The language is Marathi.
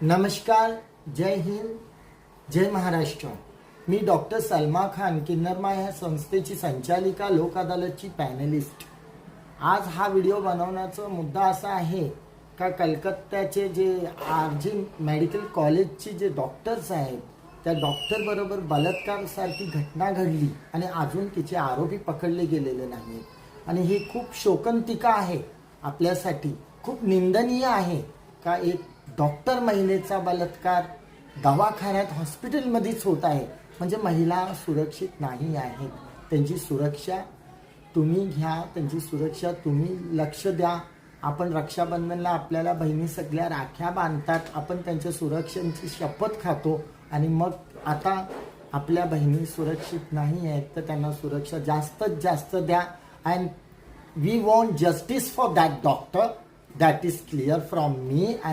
नमस्कार, जय हिंद, जय महाराष्ट्र. मी डॉक्टर सलमा खान, किन्नरमा ह्या संस्थेची संचालिका, लोक अदालतची पॅनलिस्ट. आज हा व्हिडिओ बनवण्याचा मुद्दा असा आहे का कलकत्त्याचे जे RG मेडिकल कॉलेजचे जे डॉक्टर्स आहेत त्या डॉक्टर बरोबर बलात्कारसारखी घटना घडली आणि अजून तिचे आरोपी पकडले गेलेले नाहीत आणि ही खूप शोकांतिका आहे आपल्यासाठी. खूप निंदनीय आहे का एक डॉक्टर महिलेचा बलात्कार दवाखान्यात हॉस्पिटलमध्येच होत आहे. म्हणजे महिला सुरक्षित नाही आहेत. त्यांची सुरक्षा तुम्ही घ्या, त्यांची सुरक्षा तुम्ही लक्ष द्या. आपण रक्षाबंधनला आपल्याला बहिणी सगळ्या राख्या बांधतात, आपण त्यांच्या सुरक्षेची शपथ खातो आणि मग आता आपल्या बहिणी सुरक्षित नाही आहेत तर त्यांना सुरक्षा जास्तीत जास्त द्या. And we want justice for that doctor. That is clear from me.